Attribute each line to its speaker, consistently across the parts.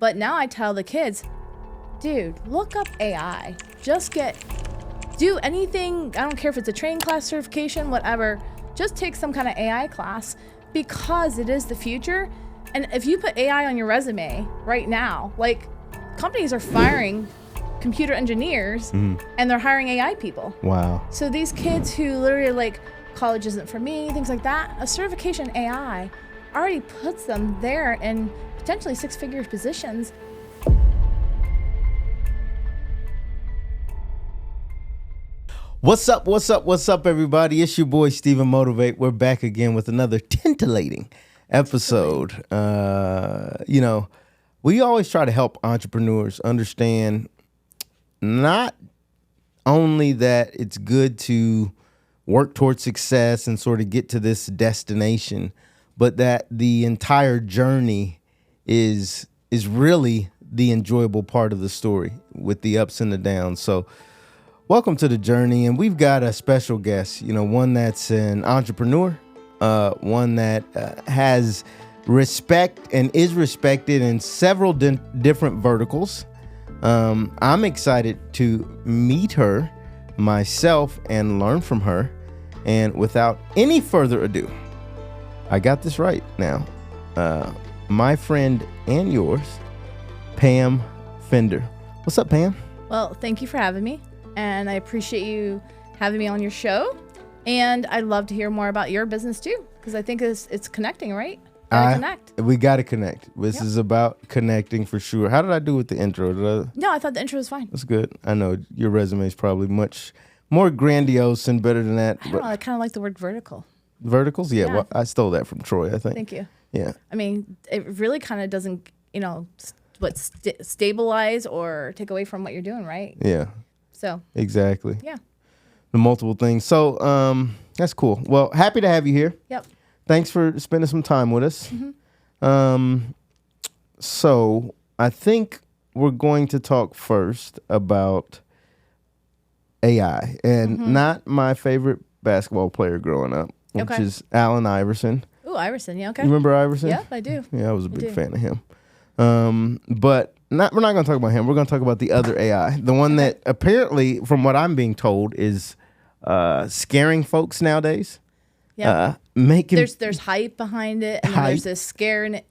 Speaker 1: But now I tell the kids, dude, look up AI. Do anything. I don't care if it's a training class, certification, whatever. Just take some kind of AI class because it is the future. And if you put AI on your resume right now, like companies are firing computer engineers and they're hiring AI people.
Speaker 2: Wow.
Speaker 1: So these kids who literally like college isn't for me, things like that, a certification AI already puts them there in potentially six-figure positions.
Speaker 2: What's up, everybody? It's your boy, StephenMotivate. We're back again with another titillating episode. We always try to help entrepreneurs understand not only that it's good to work towards success and sort of get to this destination, but that the entire journey is really the enjoyable part of the story with the ups and the downs. So welcome to the journey, and we've got a special guest, one that's an entrepreneur, one that has respect and is respected in several different verticals. I'm excited to meet her myself and learn from her. And without any further ado, I got this right now. My friend and yours, Pam Fender. What's up, Pam?
Speaker 1: Well, thank you for having me. And I appreciate you having me on your show. And I'd love to hear more about your business too, because I think it's connecting, right? Connect.
Speaker 2: We got to connect. This is about connecting for sure. How did I do with the intro?
Speaker 1: No, I thought the intro was fine.
Speaker 2: That's good. I know your resume is probably much more grandiose and better than that.
Speaker 1: I don't know. I kind of like the word vertical.
Speaker 2: Verticals? Yeah. Well, I stole that from Troy, I think.
Speaker 1: Thank you.
Speaker 2: Yeah.
Speaker 1: I mean, it really kind of doesn't, stabilize or take away from what you're doing, right?
Speaker 2: Yeah.
Speaker 1: So.
Speaker 2: Exactly.
Speaker 1: Yeah.
Speaker 2: The multiple things. So that's cool. Well, happy to have you here.
Speaker 1: Yep.
Speaker 2: Thanks for spending some time with us. So I think we're going to talk first about AI and not my favorite basketball player growing up, which is Allen Iverson.
Speaker 1: Ooh, Iverson. Yeah, okay.
Speaker 2: You remember Iverson?
Speaker 1: Yeah, I do.
Speaker 2: Yeah, I was a big fan of him. But we're not going to talk about him. We're going to talk about the other AI, the one that apparently, from what I'm being told, is scaring folks nowadays.
Speaker 1: Yeah.
Speaker 2: There's
Speaker 1: hype behind it, and then there's this scare,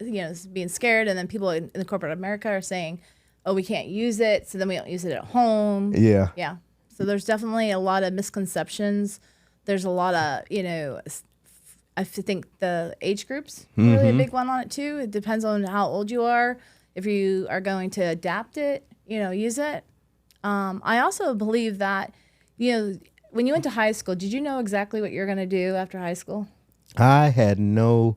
Speaker 1: being scared, and then people in the corporate America are saying, "Oh, we can't use it," so then we don't use it at home.
Speaker 2: Yeah.
Speaker 1: Yeah. So there's definitely a lot of misconceptions. There's a lot of, I think the age groups are really a big one on it too. It depends on how old you are. If you are going to adapt it, use it. I also believe that, when you went to high school, did you know exactly what you're going to do after high school?
Speaker 2: I had no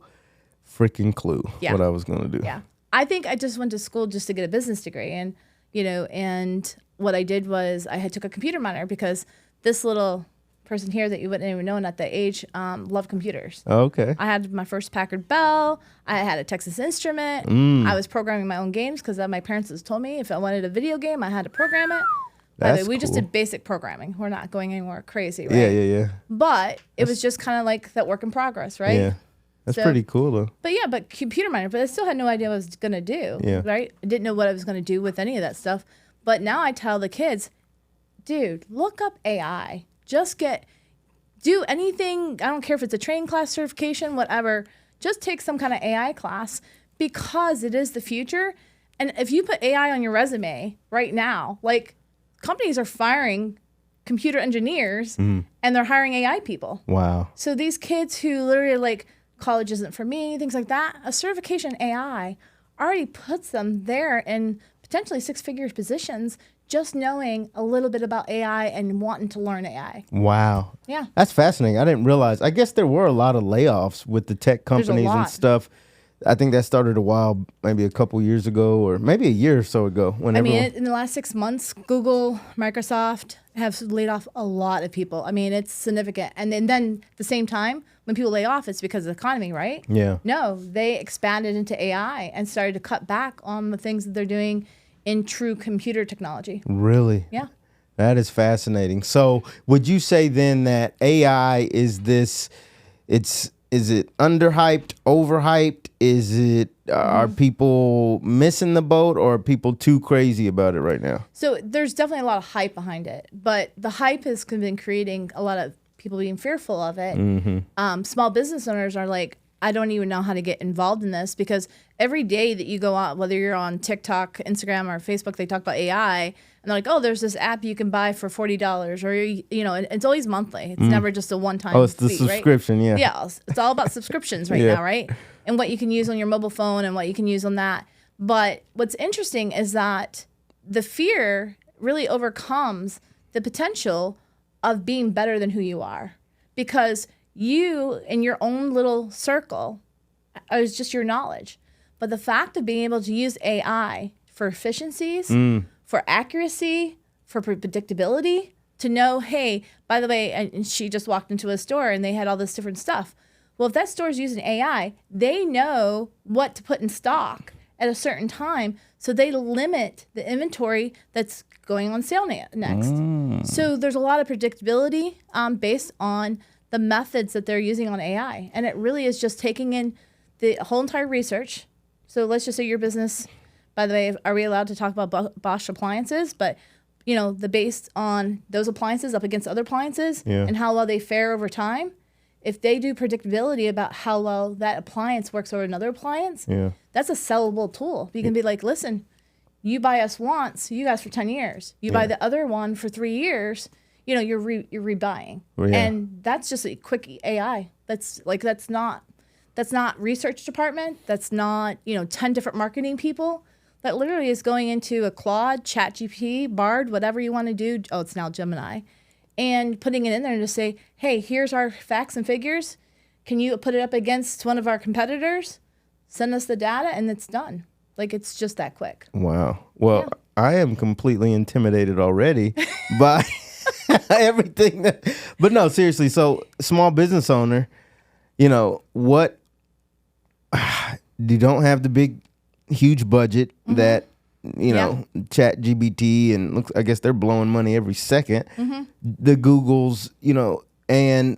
Speaker 2: freaking clue what I was going to do.
Speaker 1: Yeah. I think I just went to school just to get a business degree. And, and what I did was I had took a computer minor because this little person here that you wouldn't even know at that age loved computers.
Speaker 2: Okay.
Speaker 1: I had my first Packard Bell. I had a Texas Instrument. I was programming my own games because my parents had told me if I wanted a video game, I had to program it. We just did basic programming. We're not going anywhere crazy, right?
Speaker 2: Yeah.
Speaker 1: But it was just kind of like that work in progress, right?
Speaker 2: Yeah. That's pretty cool, though.
Speaker 1: But computer minor. But I still had no idea what I was going to do, right? I didn't know what I was going to do with any of that stuff. But now I tell the kids, dude, look up AI. Do anything. I don't care if it's a training class, certification, whatever. Just take some kind of AI class because it is the future. And if you put AI on your resume right now, like companies are firing computer engineers and they're hiring AI people.
Speaker 2: Wow.
Speaker 1: So these kids who literally like college isn't for me, things like that, a certification AI already puts them there in potentially six-figure positions just knowing a little bit about AI and wanting to learn AI.
Speaker 2: Wow.
Speaker 1: Yeah.
Speaker 2: That's fascinating. I didn't realize. I guess there were a lot of layoffs with the tech companies and stuff. I think that started maybe a couple years ago or maybe a year or so ago.
Speaker 1: In the last 6 months, Google, Microsoft have laid off a lot of people. I mean, it's significant. And then at the same time, when people lay off, it's because of the economy, right?
Speaker 2: Yeah.
Speaker 1: No, they expanded into AI and started to cut back on the things that they're doing in true computer technology.
Speaker 2: Really?
Speaker 1: Yeah.
Speaker 2: That is fascinating. So would you say then that AI is it's underhyped, overhyped? Is it are people missing the boat, or are people too crazy about it right now?
Speaker 1: So there's definitely a lot of hype behind it, but the hype has been creating a lot of people being fearful of it. Small business owners are like, I don't even know how to get involved in this, because every day that you go out, whether you're on TikTok, Instagram, or Facebook, they talk about AI, and they're like, oh, there's this app you can buy for $40, or, you know, it's always monthly. It's never just a one-time
Speaker 2: Oh, it's the
Speaker 1: fee,
Speaker 2: subscription,
Speaker 1: right?
Speaker 2: yeah.
Speaker 1: Yeah, it's all about subscriptions right now, right? And what you can use on your mobile phone and what you can use on that. But what's interesting is that the fear really overcomes the potential of being better than who you are, because you in your own little circle is just your knowledge. But the fact of being able to use AI for efficiencies, for accuracy, for predictability, to know, hey, by the way, and she just walked into a store and they had all this different stuff. Well, if that store is using AI, they know what to put in stock at a certain time, so they limit the inventory that's going on sale next. So there's a lot of predictability based on the methods that they're using on AI. And it really is just taking in the whole entire research. So let's just say your business, by the way, are we allowed to talk about Bosch appliances? But, you know, based on those appliances up against other appliances and how well they fare over time, if they do predictability about how well that appliance works over another appliance, that's a sellable tool. You can be like, listen, you buy us once, you guys for 10 years. You buy the other one for 3 years, you know, you're rebuying. And that's just a quick AI. That's not research department. That's not, you know, 10 different marketing people. That literally is going into a Claude, ChatGPT, Bard, whatever you want to do. Oh, it's now Gemini. And putting it in there and just say, hey, here's our facts and figures. Can you put it up against one of our competitors? Send us the data, and it's done. Like, it's just that quick.
Speaker 2: Wow. Well, I am completely intimidated already by everything but no, seriously. So, small business owner, you know, what, you don't have the big, huge budget that, you know, ChatGPT, and I guess they're blowing money every second. The Googles, you know, and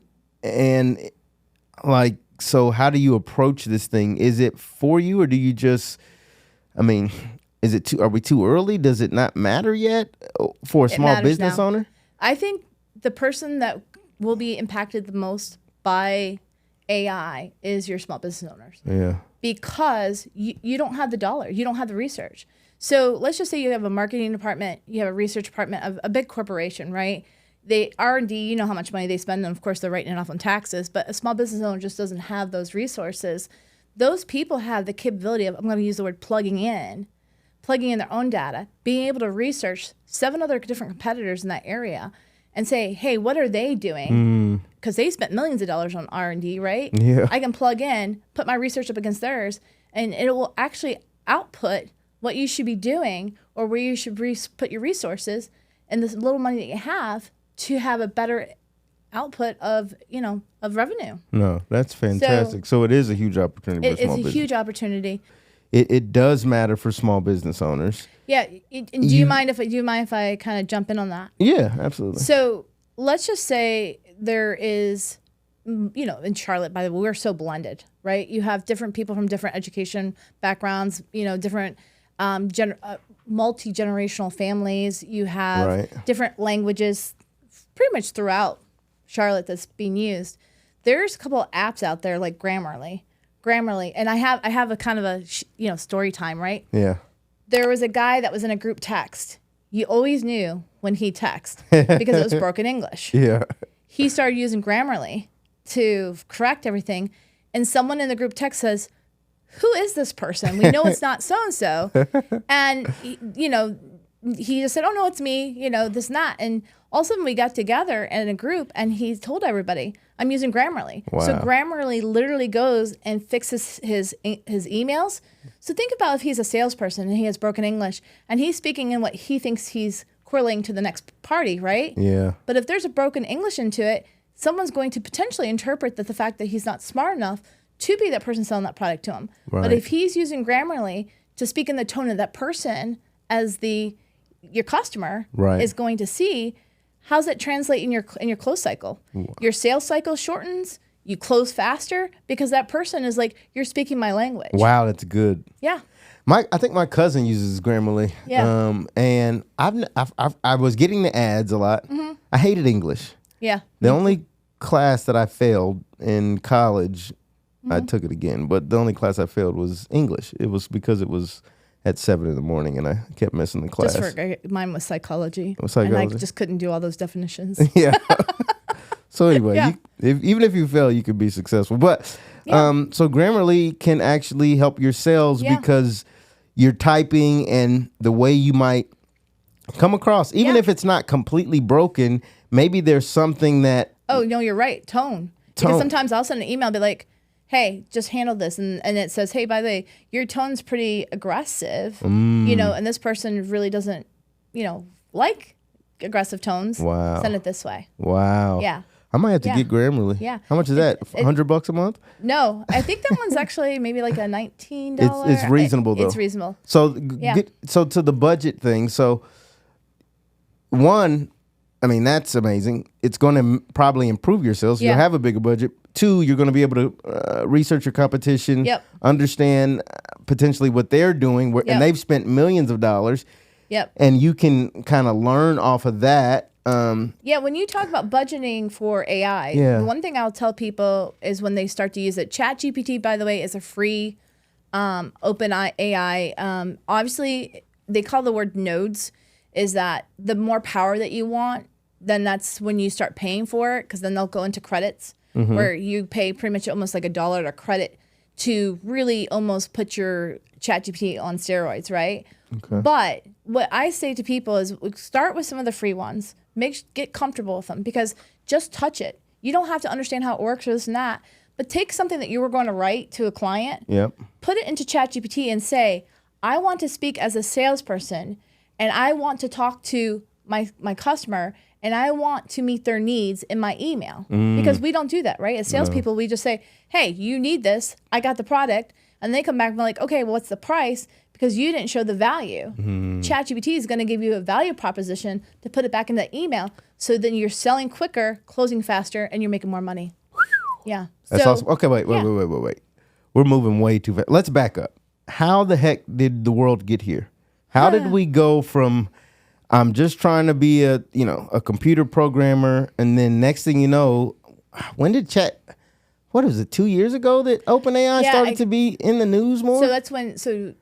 Speaker 2: like, so how do you approach this thing? Is it for you, or do you just, I mean, are we too early? Does it not matter yet for a small business owner?
Speaker 1: I think the person that will be impacted the most by AI is your small business owners. Yeah. Because you don't have the dollar, you don't have the research. So let's just say you have a marketing department, you have a research department of a big corporation, right? They R&D, you know how much money they spend, and of course they're writing it off on taxes, but a small business owner just doesn't have those resources. Those people have the capability of, I'm going to use the word plugging in their own data, being able to research 7 other different competitors in that area and say, hey, what are they doing? Because they spent millions of dollars on R&D, right? Yeah. I can plug in, put my research up against theirs, and it will actually output what you should be doing, or where you should put your resources and this little money that you have to have a better output of, you know, of revenue.
Speaker 2: No, that's fantastic. So it is a huge opportunity for small business.
Speaker 1: It's a huge opportunity.
Speaker 2: It does matter for small business owners.
Speaker 1: Yeah. Do you mind if I kind of jump in on that?
Speaker 2: Yeah, absolutely.
Speaker 1: So let's just say there is, you know, in Charlotte, by the way, we're so blended, right? You have different people from different education backgrounds, you know, different multi-generational families. You have different languages pretty much throughout Charlotte that's being used. There's a couple of apps out there like Grammarly, and I have a kind of a story time, right? Yeah. There was a guy that was in a group text. You always knew when he texted because it was broken English. Yeah. He started using Grammarly to correct everything, and someone in the group text says, who is this person? We know it's not so-and-so. And, you know, he just said, oh, no, it's me, you know, this and that. And all of a sudden we got together in a group, and he told everybody, I'm using Grammarly. Wow. So Grammarly literally goes and fixes his emails. So think about if he's a salesperson and he has broken English, and he's speaking in what he thinks he's correlating to the next party, right? Yeah. But if there's a broken English into it, someone's going to potentially interpret that the fact that he's not smart enough to be that person selling that product to him. Right. But if he's using Grammarly to speak in the tone of that person as your customer is going to see, how's that translate in your close cycle? Your sales cycle shortens, You close faster because that person is like, you're speaking my language.
Speaker 2: Wow, that's good.
Speaker 1: Yeah.
Speaker 2: I think my cousin uses Grammarly.
Speaker 1: Yeah.
Speaker 2: And I was getting the ads a lot. Mm-hmm. I hated English.
Speaker 1: Yeah.
Speaker 2: The only class that I failed in college, I took it again, but the only class I failed was English. It was because it was at 7 a.m. and I kept missing the class.
Speaker 1: Mine was psychology.
Speaker 2: Psychology.
Speaker 1: And I just couldn't do all those definitions.
Speaker 2: Yeah. So anyway, even if you fail, you could be successful. But so Grammarly can actually help your sales because you're typing and the way you might come across, even if it's not completely broken, maybe there's something that.
Speaker 1: Oh, no, you're right. Tone. Because sometimes I'll send an email, be like, hey, just handle this. And it says, hey, by the way, your tone's pretty aggressive, and this person really doesn't, like aggressive tones.
Speaker 2: Wow.
Speaker 1: Send it this way.
Speaker 2: Wow.
Speaker 1: Yeah.
Speaker 2: I might have to get Grammarly.
Speaker 1: Yeah.
Speaker 2: How much is that? $100 a month?
Speaker 1: No, I think that one's actually maybe like a $19.
Speaker 2: It's reasonable, though.
Speaker 1: It's reasonable.
Speaker 2: So, so to the budget thing. So, one, I mean, that's amazing. It's going to probably improve your sales. You'll have a bigger budget. Two, you're going to be able to research your competition, understand potentially what they're doing, and they've spent millions of dollars.
Speaker 1: Yep.
Speaker 2: And you can kind of learn off of that.
Speaker 1: When you talk about budgeting for AI, the one thing I'll tell people is when they start to use it. ChatGPT, by the way, is a free open AI. Obviously, they call the word nodes, is that the more power that you want, then that's when you start paying for it, because then they'll go into credits where you pay pretty much almost like $1 to credit to really almost put your ChatGPT on steroids, right? Okay. But what I say to people is start with some of the free ones. Get comfortable with them, because just touch it. You don't have to understand how it works or this and that, but take something that you were going to write to a client, put it into ChatGPT and say, I want to speak as a salesperson and I want to talk to my customer and I want to meet their needs in my email. Because we don't do that, right? As salespeople, we just say, hey, you need this. I got the product. And they come back and be like, okay, well, what's the price? Because you didn't show the value. ChatGPT is going to give you a value proposition to put it back in the email. So then you're selling quicker, closing faster, and you're making more money. Yeah.
Speaker 2: That's awesome. Okay, wait. We're moving way too fast. Let's back up. How the heck did the world get here? How did we go from I'm just trying to be a computer programmer, and then next thing you know, when did what was it, 2 years ago that OpenAI started to be in the news more?
Speaker 1: So that's when, so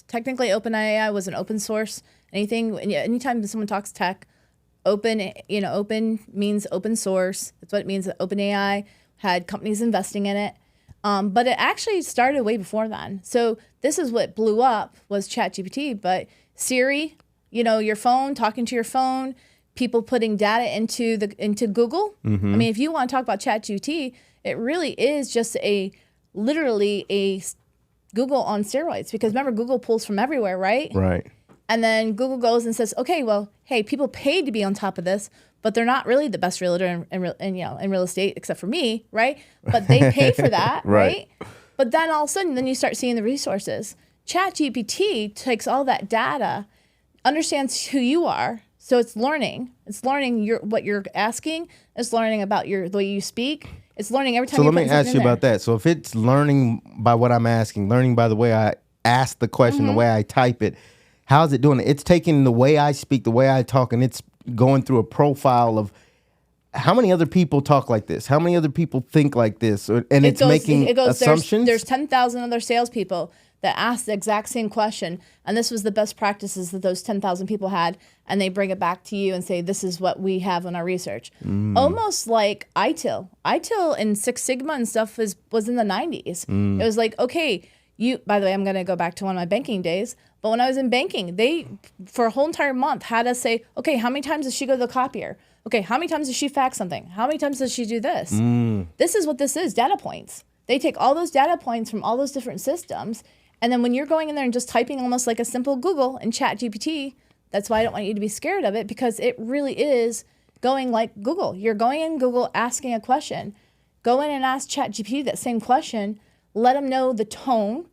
Speaker 1: technically OpenAI was an open source. Anytime someone talks tech, open means open source. That's what it means. That OpenAI had companies investing in it. But it actually started way before then. So this is what blew up was ChatGPT, but Siri, your phone, talking to your phone, people putting data into Google. I mean, if you want to talk about ChatGPT, it really is just literally a Google on steroids, because remember, Google pulls from everywhere, right?
Speaker 2: Right.
Speaker 1: And then Google goes and says, okay, well, hey, people paid to be on top of this, but they're not really the best realtor in real estate, except for me, right? But they pay for that, right? But then all of a sudden, then you start seeing the resources. ChatGPT takes all that data, understands who you are, so it's learning. It's learning what you're asking. It's learning about the way you speak. It's learning every time.
Speaker 2: So let me ask you about that. So if it's learning by what I'm asking, learning by the way I ask the question, the way I type it, how's it doing it? It's taking the way I speak, the way I talk, and it's going through a profile of how many other people talk like this, how many other people think like this, it's making assumptions.
Speaker 1: There's 10,000 other salespeople that ask the exact same question, and this was the best practices that those 10,000 people had, and they bring it back to you and say, this is what we have in our research. Almost like ITIL. ITIL and Six Sigma and stuff was in the 90s. It was like, okay, by the way, I'm going to go back to one of my banking days, but when I was in banking, they, for a whole entire month, had us say, okay, how many times does she go to the copier? Okay, how many times does she fax something? How many times does she do this? This is what this is, data points. They take all those data points from all those different systems, and then when you're going in there and just typing almost like a simple Google and ChatGPT, that's why I don't want you to be scared of it, because it really is going like Google. You're going in Google asking a question. Go in and ask ChatGPT that same question. Let them know the tone,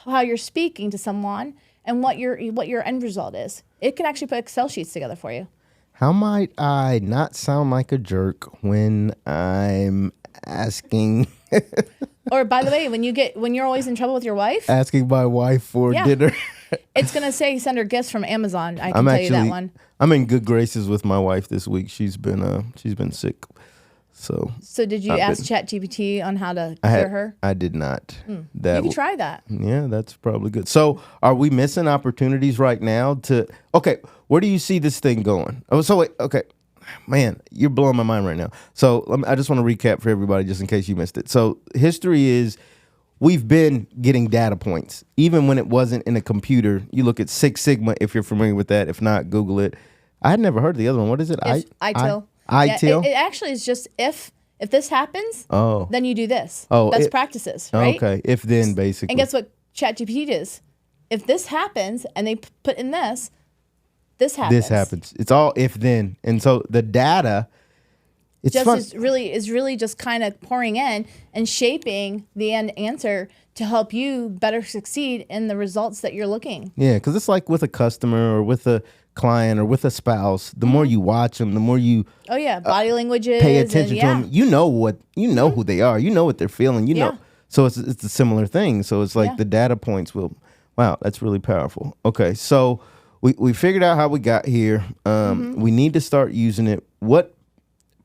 Speaker 1: how you're speaking to someone, and what your end result is. It can actually put Excel sheets together for you.
Speaker 2: How might I not sound like a jerk when I'm asking.
Speaker 1: Or by the way, when you're always in trouble with your wife,
Speaker 2: asking my wife for dinner.
Speaker 1: It's gonna say send her gifts from Amazon. I can tell you that one.
Speaker 2: I'm in good graces with my wife this week. She's been sick. So
Speaker 1: did you ask ChatGPT on how to cure her?
Speaker 2: I did not.
Speaker 1: You can try that.
Speaker 2: Yeah, that's probably good. So are we missing opportunities right now okay, where do you see this thing going? Oh, so wait, okay. Man, you're blowing my mind right now. So I just want to recap for everybody just in case you missed it. So history is we've been getting data points. Even when it wasn't in a computer, you look at Six Sigma, if you're familiar with that. If not, Google it. I had never heard of the other one. What is it?
Speaker 1: ITIL.
Speaker 2: ITIL?
Speaker 1: It actually is just if this happens, then you do this. Best practices, right?
Speaker 2: Okay, if then basically.
Speaker 1: And guess what ChatGPT does? If this happens and they put in this happens.
Speaker 2: This happens. It's all if then. And so the data, it's
Speaker 1: is really just kind of pouring in and shaping the end answer to help you better succeed in the results that you're looking.
Speaker 2: Yeah, because it's like with a customer or with a client or with a spouse, the more you watch them, the more you
Speaker 1: body languages,
Speaker 2: pay attention to them. You know who they are. You know what they're feeling. You know, so it's a similar thing. So it's like the data points will. Wow, that's really powerful. Okay, so we figured out how we got here. We need to start using it. What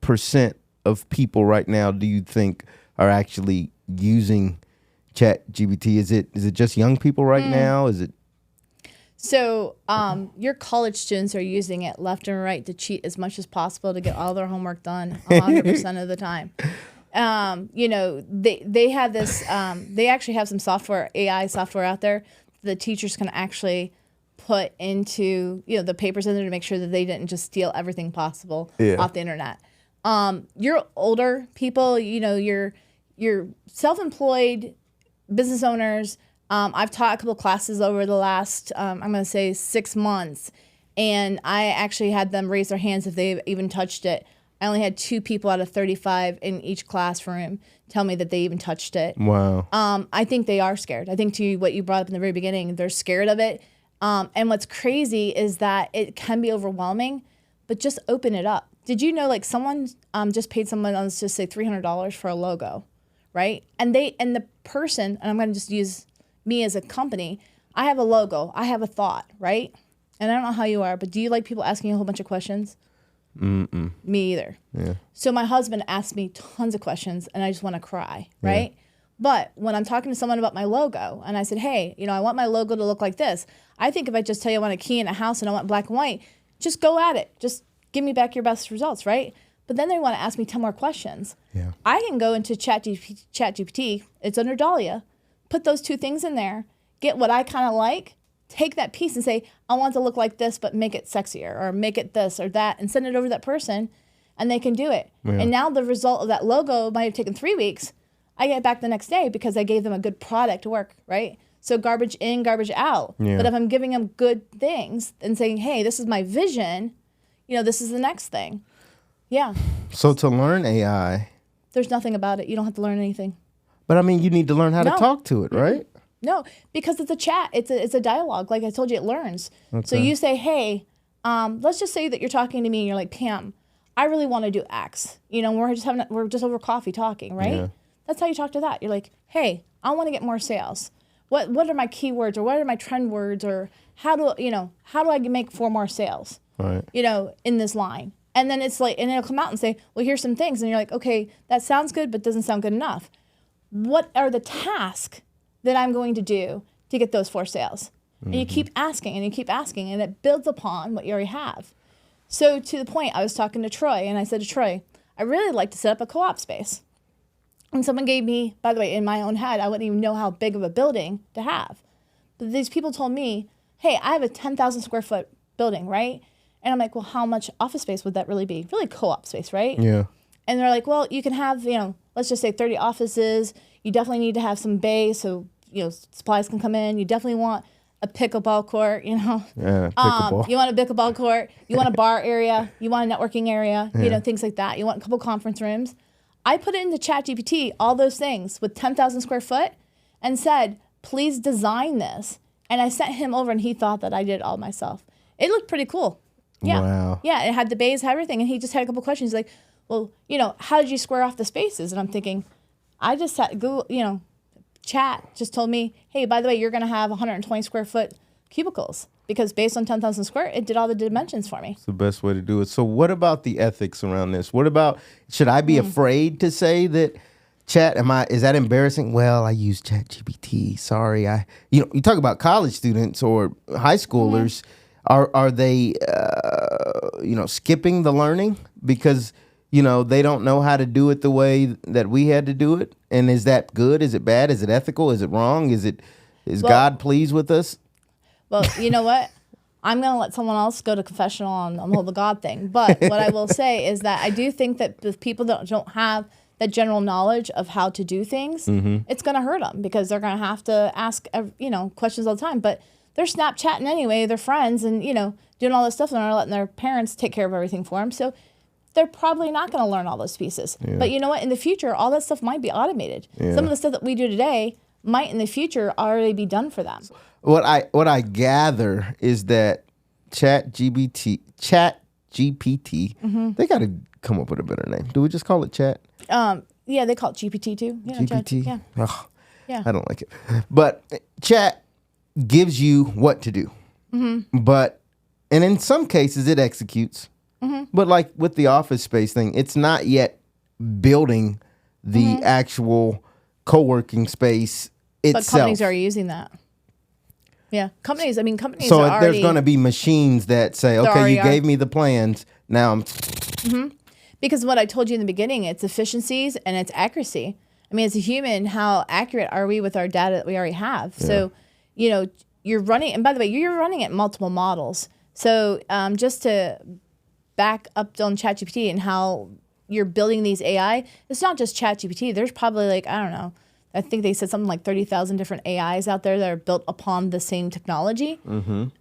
Speaker 2: % of people right now do you think are actually using ChatGPT? Is it just young people right now? Is it?
Speaker 1: So your college students are using it left and right to cheat as much as possible to get all their homework done 100% of the time. They have this, they actually have some software, AI software out there the teachers can actually put into, the papers in there to make sure that they didn't just steal everything possible off the internet. Your older people, you're self-employed business owners. I've taught a couple classes over the last, I'm going to say 6 months, and I actually had them raise their hands if they even touched it. I only had 2 people out of 35 in each classroom tell me that they even touched it.
Speaker 2: Wow.
Speaker 1: I think they are scared. I think to what you brought up in the very beginning, they're scared of it. And what's crazy is that it can be overwhelming, but just open it up. Did you know, like, someone just paid someone, let's just say $300 for a logo, right? And the person, and I'm going to just use me as a company, I have a logo, I have a thought, right? And I don't know how you are, but do you like people asking you a whole bunch of questions?
Speaker 2: Mm-mm.
Speaker 1: Me either.
Speaker 2: Yeah.
Speaker 1: So my husband asked me tons of questions, and I just want to cry, right? Yeah. But when I'm talking to someone about my logo, and I said, hey, I want my logo to look like this. I think if I just tell you I want a key in a house and I want black and white, just go at it. Just give me back your best results, right? But then they want to ask me 10 more questions.
Speaker 2: Yeah.
Speaker 1: I can go into ChatGPT, it's under Dahlia, put those 2 things in there, get what I kind of like, take that piece and say, I want it to look like this, but make it sexier, or make it this or that, and send it over to that person, and they can do it. Yeah. And now the result of that logo might have taken 3 weeks. I get it back the next day because I gave them a good product to work, right? So garbage in, garbage out. Yeah. But if I'm giving them good things and saying, hey, this is my vision, this is the next thing. Yeah.
Speaker 2: So to learn AI.
Speaker 1: There's nothing about it. You don't have to learn anything.
Speaker 2: But I mean, you need to learn how to talk to it, right?
Speaker 1: No, because it's a chat. It's a dialogue. Like I told you, it learns. Okay. So you say, hey, let's just say that you're talking to me and you're like, Pam, I really want to do X. We're just over coffee talking, right? Yeah. That's how you talk to that. You're like, hey, I want to get more sales. What are my keywords, or what are my trend words, or how do I make 4 more sales?
Speaker 2: Right.
Speaker 1: In this line. And then it's like, and it'll come out and say, well, here's some things. And you're like, okay, that sounds good, but doesn't sound good enough. What are the tasks that I'm going to do to get those 4 sales? Mm-hmm. And you keep asking and you keep asking, and it builds upon what you already have. So to the point, I was talking to Troy, and I said to Troy, I really like to set up a co-op space. And someone gave me, by the way, in my own head, I wouldn't even know how big of a building to have. But these people told me, hey, I have a 10,000 square foot building, right? And I'm like, well, how much office space would that really be? Really co-op space, right?
Speaker 2: Yeah.
Speaker 1: And they're like, well, you can have, let's just say 30 offices. You definitely need to have some bay so, supplies can come in. You definitely want a pickleball court,
Speaker 2: Yeah, pickleball.
Speaker 1: You want a pickleball court. You want a bar area. You want a networking area, things like that. You want a couple conference rooms. I put it into ChatGPT, all those things with 10,000 square foot, and said, please design this. And I sent him over, and he thought that I did it all myself. It looked pretty cool. Yeah.
Speaker 2: Wow.
Speaker 1: Yeah, it had the bays, had everything. And he just had a couple questions. He's like, well, how did you square off the spaces? And I'm thinking, I just had Google, chat just told me, hey, by the way, you're going to have 120 square foot cubicles because based on 10,000 square, it did all the dimensions for me.
Speaker 2: It's the best way to do it. So what about the ethics around this? What about, should I be afraid to say that chat, is that embarrassing? Well, I use ChatGPT. Sorry. You talk about college students or high schoolers. Are they, skipping the learning because, they don't know how to do it the way that we had to do it? And is that good? Is it bad? Is it ethical? Is it wrong? Is God pleased with us?
Speaker 1: Well, you know what? I'm going to let someone else go to confessional on the whole God thing. But what I will say is that I do think that if people don't have that general knowledge of how to do things, it's going to hurt them because they're going to have to ask, questions all the time. But they're Snapchatting anyway, they're friends and, doing all this stuff and they're letting their parents take care of everything for them. So they're probably not going to learn all those pieces. Yeah. But you know what? In the future, all that stuff might be automated. Yeah. Some of the stuff that we do today might in the future already be done for them.
Speaker 2: What I gather is that ChatGPT, they got to come up with a better name. Do we just call it Chat?
Speaker 1: Yeah, they call it GPT too. Yeah,
Speaker 2: GPT?
Speaker 1: Yeah.
Speaker 2: Oh, yeah. I don't like it. But Chat gives you what to do. And in some cases it executes. But like with the office space thing, it's not yet building the actual co-working space itself.
Speaker 1: But companies are using that. Yeah, companies so
Speaker 2: are already... there's going to be machines that say, okay, you gave me the plans, now I'm...
Speaker 1: Because what I told you in the beginning, it's efficiencies and it's accuracy. I mean, as a human, how accurate are we with our data that we already have? Yeah. So, you're running, and by the way, you're running at multiple models. So just to back up on ChatGPT and how you're building these AI, it's not just ChatGPT. There's probably I think they said something like 30,000 different AIs out there that are built upon the same technology.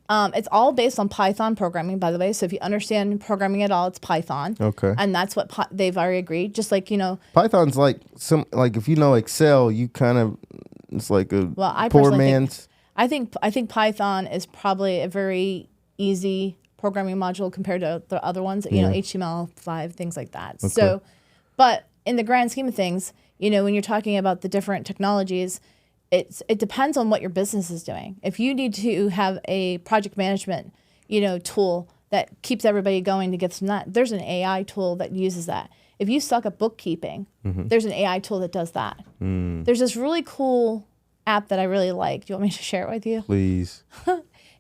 Speaker 1: It's all based on Python programming, by the way. So if you understand programming at all, it's Python. Okay. And that's what they've already agreed. Just like,
Speaker 2: Python's like if you know Excel, you kind of, it's like a poor man's.
Speaker 1: I think Python is probably a very easy programming module compared to the other ones, HTML5, things like that. Okay. So, but in the grand scheme of things, when you're talking about the different technologies, it depends on what your business is doing. If you need to have a project management, tool that keeps everybody going to get some that, there's an AI tool that uses that. If you suck at bookkeeping, there's an AI tool that does that. There's this really cool app that I really like. Do you want me to share it with you?
Speaker 2: Please.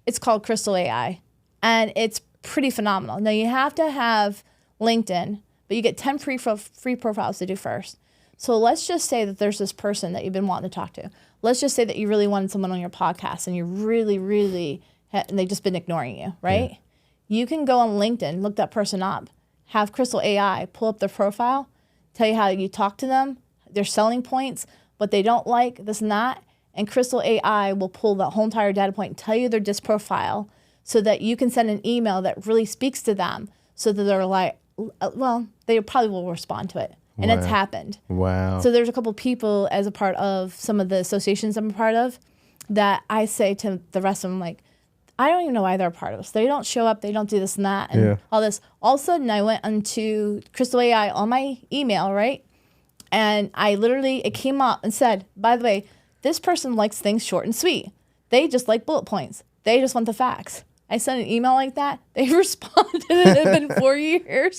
Speaker 1: It's called Crystal AI, and it's pretty phenomenal. Now, you have to have LinkedIn, but you get 10 free profiles to do first. So let's just say that there's this person that you've been wanting to talk to. Let's just say that you really wanted someone on your podcast, and you really, really, and they've just been ignoring you, right? Yeah. You can go on LinkedIn, look that person up, have Crystal AI pull up their profile, tell you how you talk to them, their selling points, what they don't like, this and that. And Crystal AI will pull that whole entire data point and tell you their disc profile so that you can send an email that really speaks to them so that they're like, well, they probably will respond to it. And it's happened.
Speaker 2: Wow.
Speaker 1: So there's a couple people as a part of some of the associations I'm a part of that I say to the rest of them, like, I don't even know why they're a part of us. They don't show up. They don't do this and that and all this. All of a sudden, I went onto Crystal AI on my email, right? And it came up and said, by the way, this person likes things short and sweet. They just like bullet points. They just want the facts. I sent an email like that. They responded, and it had been 4 years.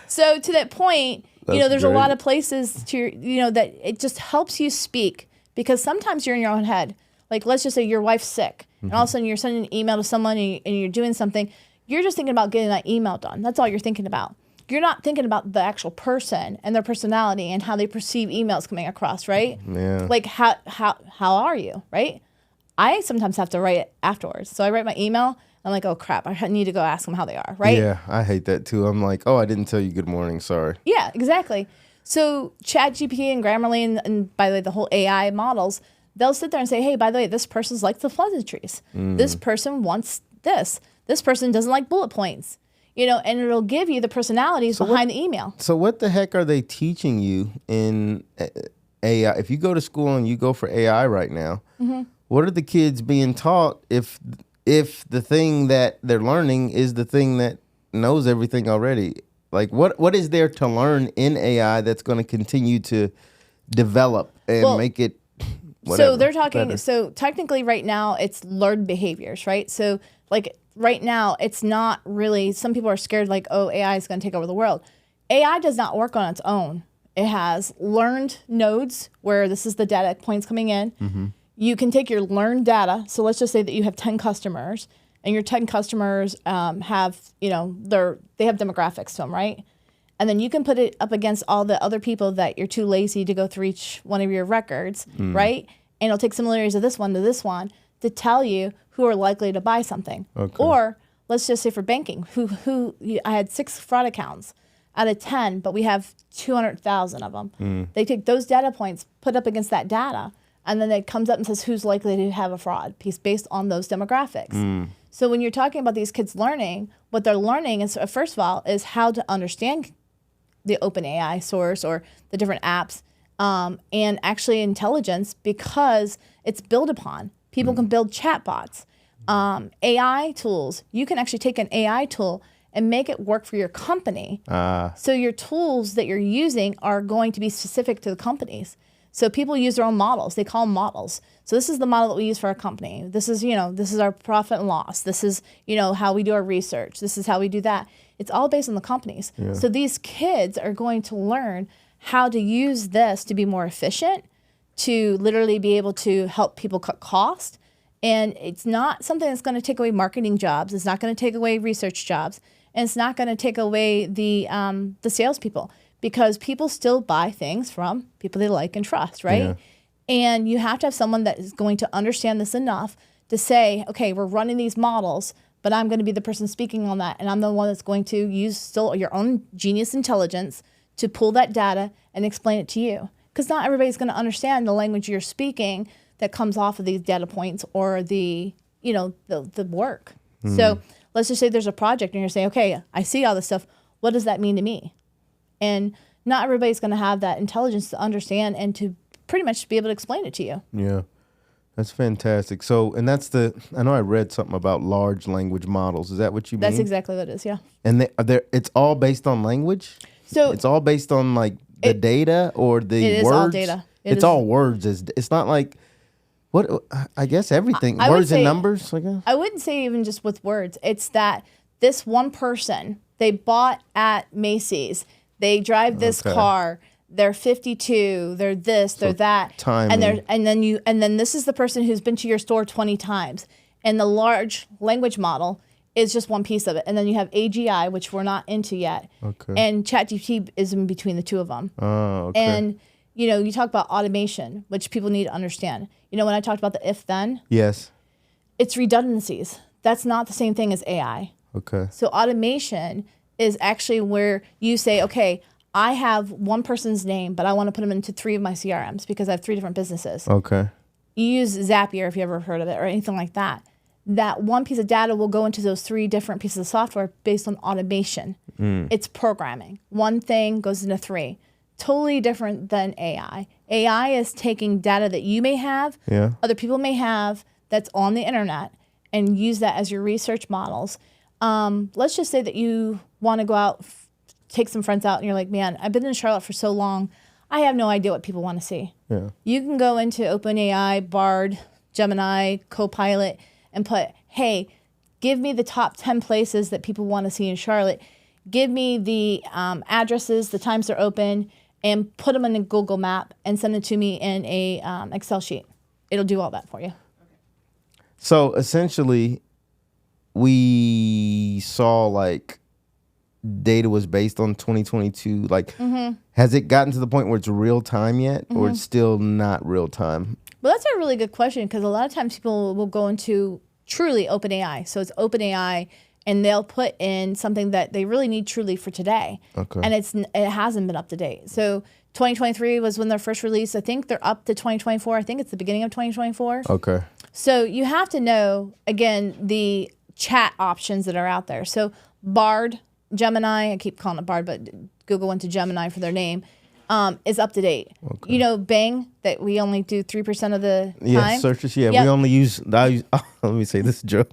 Speaker 1: So to that point, there's great. A lot of places that it just helps you speak because sometimes you're in your own head. Like, let's just say your wife's sick, and all of a sudden you're sending an email to someone and you're doing something. You're just thinking about getting that email done. That's all you're thinking about. You're not thinking about the actual person and their personality and how they perceive emails coming across, right?
Speaker 2: Yeah.
Speaker 1: Like, how are you, right? I sometimes have to write it afterwards. So I write my email. I'm like, oh, crap. I need to go ask them how they are, right?
Speaker 2: Yeah, I hate that, too. I'm like, oh, I didn't tell you good morning. Sorry.
Speaker 1: Yeah, exactly. So ChatGPT and Grammarly and, by the way, the whole AI models, they'll sit there and say, hey, by the way, this person likes the pleasantries. This person wants this. This person doesn't like bullet points. And it'll give you the personalities behind the email.
Speaker 2: So what the heck are they teaching you in AI? If you go to school and you go for AI right now, what are the kids being taught if the thing that they're learning is the thing that knows everything already? Like, what is there to learn in AI that's going to continue to develop and make it whatever,
Speaker 1: so they're talking,
Speaker 2: better?
Speaker 1: So technically right now it's learned behaviors, right? So like right now it's not really, some people are scared like, oh, AI is going to take over the world. AI does not work on its own. It has learned nodes where this is the data points coming in. Mm-hmm. You can take your learned data. So let's just say that you have 10 customers and your 10 customers have, they have demographics to them, right? And then you can put it up against all the other people that you're too lazy to go through each one of your records, right? And it'll take similarities of this one to this one to tell you who are likely to buy something.
Speaker 2: Okay.
Speaker 1: Or let's just say for banking, I had 6 fraud accounts out of 10, but we have 200,000 of them. They take those data points, put up against that data, and then it comes up and says who's likely to have a fraud piece based on those demographics. So when you're talking about these kids learning, what they're learning is, first of all, is how to understand the OpenAI source or the different apps, and actually intelligence, because it's built upon. People can build chatbots, AI tools. You can actually take an AI tool and make it work for your company. So your tools that you're using are going to be specific to the companies. So people use their own models. They call them models. So this is the model that we use for our company. This is, this is our profit and loss. This is, how we do our research. This is how we do that. It's all based on the companies. Yeah. So these kids are going to learn how to use this to be more efficient, to literally be able to help people cut costs. And it's not something that's going to take away marketing jobs. It's not going to take away research jobs. And it's not going to take away the salespeople, because people still buy things from people they like and trust, right? Yeah. And you have to have someone that is going to understand this enough to say, okay, we're running these models, but I'm going to be the person speaking on that. And I'm the one that's going to use still your own genius intelligence to pull that data and explain it to you. Because not everybody's going to understand the language you're speaking that comes off of these data points or the work. So let's just say there's a project and you're saying, okay, I see all this stuff. What does that mean to me? And not everybody's going to have that intelligence to understand and to pretty much be able to explain it to you.
Speaker 2: Yeah, that's fantastic. So, and I know I read something about large language models. Is that what you mean?
Speaker 1: That's exactly what it is, yeah.
Speaker 2: And it's all based on language?
Speaker 1: So
Speaker 2: it's all based on like the data or the words?
Speaker 1: It is all data.
Speaker 2: It's all words. It's not like, what, I guess everything. Words and numbers, I guess?
Speaker 1: I wouldn't say even just with words. It's that this one person, they bought at Macy's, they drive this car, they're 52, they're this, they're that.
Speaker 2: Timing.
Speaker 1: And then this is the person who's been to your store 20 times. And the large language model is just one piece of it. And then you have AGI, which we're not into yet. Okay. And ChatGPT is in between the two of them.
Speaker 2: Oh, okay.
Speaker 1: And you talk about automation, which people need to understand. When I talked about the if-then,
Speaker 2: yes,
Speaker 1: it's redundancies. That's not the same thing as AI.
Speaker 2: Okay.
Speaker 1: So automation is actually where you say, okay, I have one person's name, but I want to put them into 3 of my CRMs because I have 3 different businesses.
Speaker 2: Okay.
Speaker 1: You use Zapier if you ever heard of it or anything like that. That one piece of data will go into those 3 different pieces of software based on automation. It's programming. One thing goes into 3. Totally different than AI. AI is taking data that you may have, other people may have, that's on the internet, and use that as your research models. Let's just say that you want to go out, take some friends out, and you're like, man, I've been in Charlotte for so long, I have no idea what people want to see.
Speaker 2: Yeah.
Speaker 1: You can go into OpenAI, Bard, Gemini, Copilot, and put, hey, give me the top 10 places that people want to see in Charlotte. Give me the addresses, the times they're open, and put them in a Google map and send it to me in a Excel sheet. It'll do all that for you.
Speaker 2: So essentially, we saw like data was based on 2022. Like, has it gotten to the point where it's real time yet, or it's still not real time?
Speaker 1: Well, that's a really good question, because a lot of times people will go into truly OpenAI. So it's OpenAI, and they'll put in something that they really need truly for today. Okay. And it hasn't been up to date. So 2023 was when their first release. I think they're up to 2024. I think it's the beginning of 2024.
Speaker 2: Okay.
Speaker 1: So you have to know, again, the chat options that are out there. So Bard, Gemini, I keep calling it Bard, but Google went to Gemini for their name, is up to date. Okay. Bing, that we only do 3% of the time.
Speaker 2: Yeah, searches. Yeah, we only use, let me say this joke.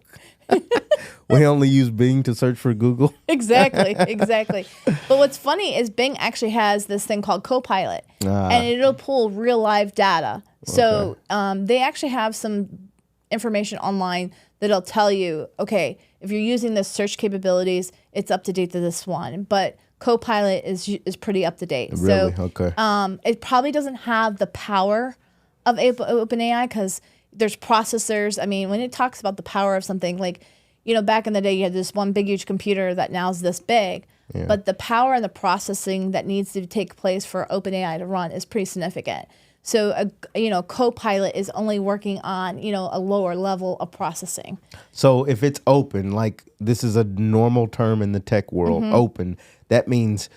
Speaker 2: We only use Bing to search for Google.
Speaker 1: Exactly. But what's funny is Bing actually has this thing called Copilot, and it'll pull real live data. So they actually have some information online that'll tell you, okay, if you're using the search capabilities, it's up to date to this one. But Copilot is pretty up to date.
Speaker 2: Really?
Speaker 1: So
Speaker 2: Okay.
Speaker 1: it probably doesn't have the power of OpenAI because there's processors. I mean, when it talks about the power of something, like, you know, back in the day, you had this one big, huge computer that now is this big. Yeah. But the power and the processing that needs to take place for OpenAI to run is pretty significant. So, Copilot is only working on, a lower level of processing.
Speaker 2: So if it's open, like this is a normal term in the tech world, open, that means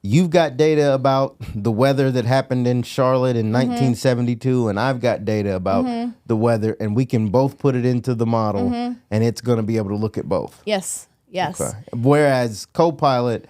Speaker 2: you've got data about the weather that happened in Charlotte in 1972, and I've got data about the weather, and we can both put it into the model, and it's going to be able to look at both.
Speaker 1: Yes.
Speaker 2: Okay. Whereas Copilot,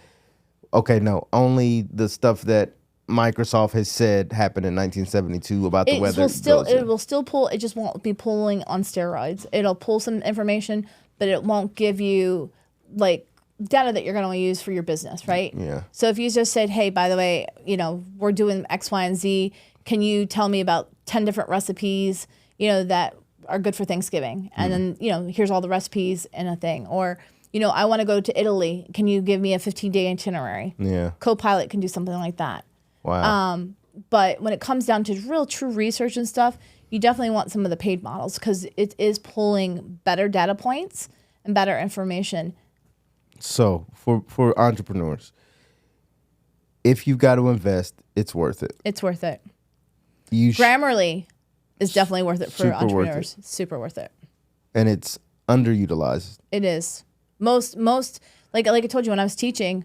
Speaker 2: only the stuff that Microsoft has said happened in 1972 about the weather.
Speaker 1: It will still pull. It just won't be pulling on steroids. It'll pull some information, but it won't give you like data that you're going to use for your business, right?
Speaker 2: Yeah.
Speaker 1: So if you just said, hey, by the way, we're doing X, Y, and Z. Can you tell me about 10 different recipes, that are good for Thanksgiving? And then, here's all the recipes in a thing. Or, I want to go to Italy. Can you give me a 15-day itinerary?
Speaker 2: Yeah.
Speaker 1: Copilot can do something like that.
Speaker 2: Wow.
Speaker 1: But when it comes down to real true research and stuff, you definitely want some of the paid models because it is pulling better data points and better information.
Speaker 2: So for entrepreneurs, if you've got to invest, it's worth it.
Speaker 1: It's worth it. Grammarly is definitely worth it for entrepreneurs. Super worth it.
Speaker 2: And it's underutilized.
Speaker 1: It is. Most like I told you when I was teaching,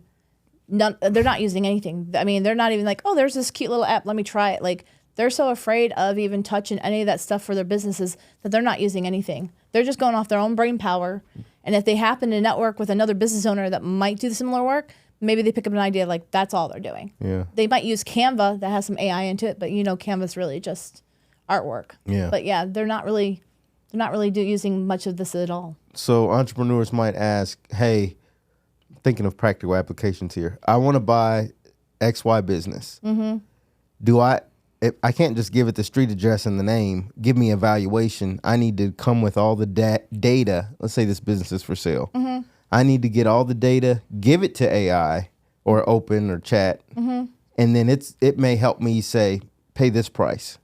Speaker 1: they're not using anything. I mean, they're not even like, oh, there's this cute little app, let me try it. Like, they're so afraid of even touching any of that stuff for their businesses that they're not using anything. They're just going off their own brain power. And if they happen to network with another business owner that might do the similar work, maybe they pick up an idea, like that's all they're doing.
Speaker 2: Yeah.
Speaker 1: They might use Canva that has some AI into it, but Canva's really just artwork.
Speaker 2: Yeah.
Speaker 1: But yeah, they're not really using much of this at all.
Speaker 2: So entrepreneurs might ask, hey, thinking of practical applications here. I want to buy XY business. Do I can't just give it the street address and the name. Give me a valuation. I need to come with all the data. Let's say this business is for sale. I need to get all the data, give it to AI or open or chat, and then it may help me say, pay this price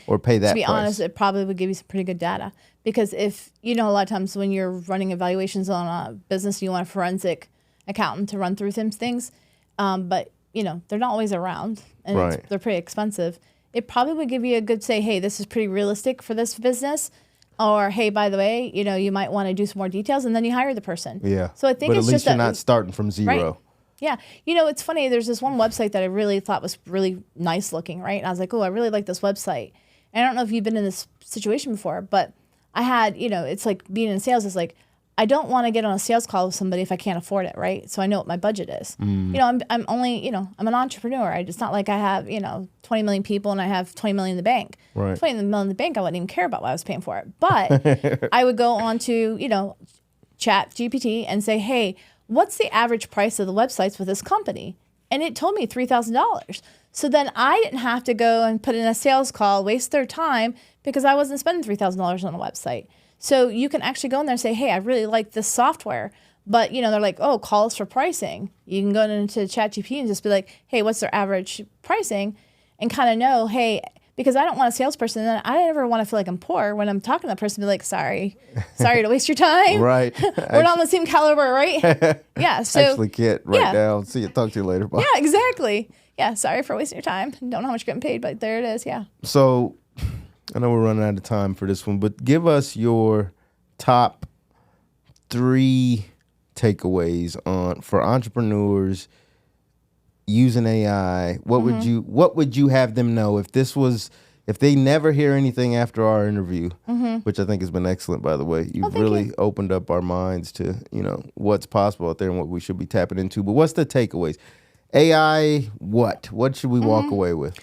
Speaker 2: or pay that price.
Speaker 1: To be honest, it probably would give you some pretty good data. Because if, a lot of times when you're running evaluations on a business, you want a forensic accountant to run through things, but they're not always around, and they're pretty expensive. It probably would give you a good say, hey, this is pretty realistic for this business, or hey, by the way, you might want to do some more details, and then you hire the person.
Speaker 2: Yeah.
Speaker 1: So I think
Speaker 2: but
Speaker 1: it's
Speaker 2: at least
Speaker 1: just
Speaker 2: you're not starting from zero.
Speaker 1: Right? Yeah. It's funny. There's this one website that I really thought was really nice looking, right? And I was like, oh, I really like this website. And I don't know if you've been in this situation before, but I had, it's like being in sales is like, I don't want to get on a sales call with somebody if I can't afford it, right? So I know what my budget is. I'm only, I'm an entrepreneur. It's not like I have, 20 million people and I have 20 million in the bank.
Speaker 2: Right.
Speaker 1: 20 million in the bank, I wouldn't even care about what I was paying for it. But I would go on to, Chat GPT and say, hey, what's the average price of the websites with this company? And it told me $3,000. So then I didn't have to go and put in a sales call, waste their time because I wasn't spending $3,000 on a website. So you can actually go in there and say, hey, I really like this software. But, they're like, oh, call us for pricing. You can go into ChatGPT and just be like, hey, what's their average pricing? And kind of know, hey, because I don't want a salesperson. And I never want to feel like I'm poor when I'm talking to that person. Be like, sorry to waste your time.
Speaker 2: Right.
Speaker 1: We're not on the same caliber, right? Yeah. So
Speaker 2: actually can't right now. See you. Talk to you later. Bye.
Speaker 1: Yeah, exactly. Yeah. Sorry for wasting your time. Don't know how much you're getting paid, but there it is. Yeah.
Speaker 2: So I know we're running out of time for this one, but give us your top 3 takeaways for entrepreneurs using AI. What would you have them know if they never hear anything after our interview, which I think has been excellent, by the way. You've really opened up our minds to, what's possible out there and what we should be tapping into. But what's the takeaways? AI, what should we walk away with?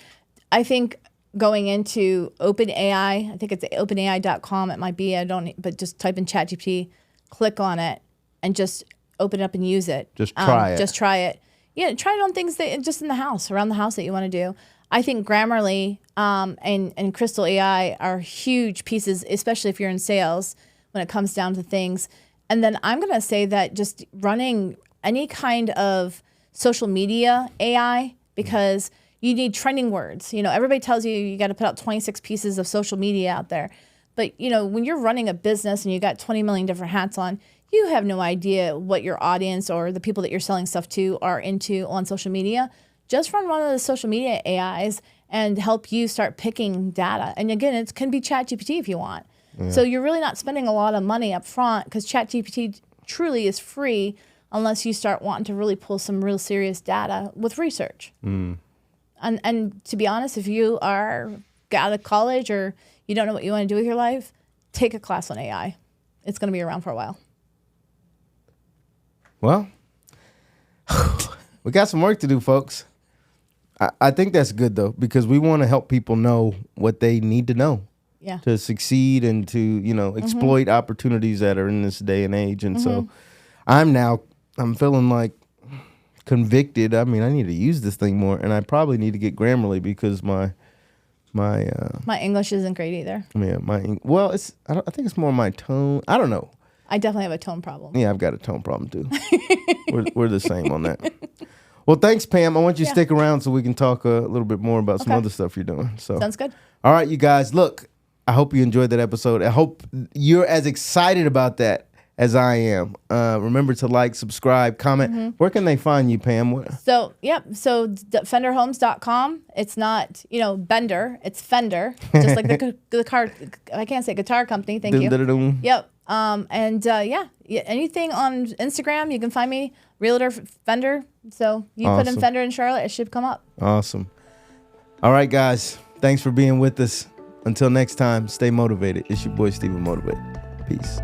Speaker 1: I think going into OpenAI, I think it's openai.com. It might be, but just type in ChatGPT, click on it, and just open it up and use it.
Speaker 2: Just try it.
Speaker 1: Just try it. Yeah, try it on things that just in the house, around the house that you want to do. I think Grammarly and Crystal AI are huge pieces, especially if you're in sales when it comes down to things. And then I'm going to say that just running any kind of social media AI, because you need trending words. You know, everybody tells you got to put out 26 pieces of social media out there. But, you know, when you're running a business and you got 20 million different hats on, you have no idea what your audience or the people that you're selling stuff to are into on social media. Just run one of the social media AIs and help you start picking data. And again, it can be ChatGPT if you want. Yeah. So you're really not spending a lot of money up front, because ChatGPT truly is free unless you start wanting to really pull some real serious data with research. And to be honest, if you are out of college or you don't know what you want to do with your life, take a class on AI. It's going to be around for a while.
Speaker 2: Well, we got some work to do, folks. I think that's good, though, because we want to help people know what they need to know to succeed and to, you know, exploit opportunities that are in this day and age. And so I'm feeling like convicted. I mean, I need to use this thing more, and I probably need to get Grammarly because my
Speaker 1: English isn't great either.
Speaker 2: Yeah, I think it's more my tone. I don't know.
Speaker 1: I definitely have a tone problem.
Speaker 2: Yeah, I've got a tone problem too. we're the same on that. Well, thanks, Pam. I want you to stick around so we can talk a little bit more about some other stuff you're doing. So
Speaker 1: sounds good.
Speaker 2: All right, you guys. Look, I hope you enjoyed that episode. I hope you're as excited about that as I am. Remember to like, subscribe, comment. Where can they find you, Pam?
Speaker 1: So FenderHomes.com. It's not, Bender. It's Fender. Just like the car. I can't say guitar company. Thank you. Yep. Anything on Instagram, you can find me, Realtor Fender. So you put in Fender in Charlotte, it should come up.
Speaker 2: Awesome. All right, guys. Thanks for being with us. Until next time, stay motivated. It's your boy, StephenMotivate. Peace.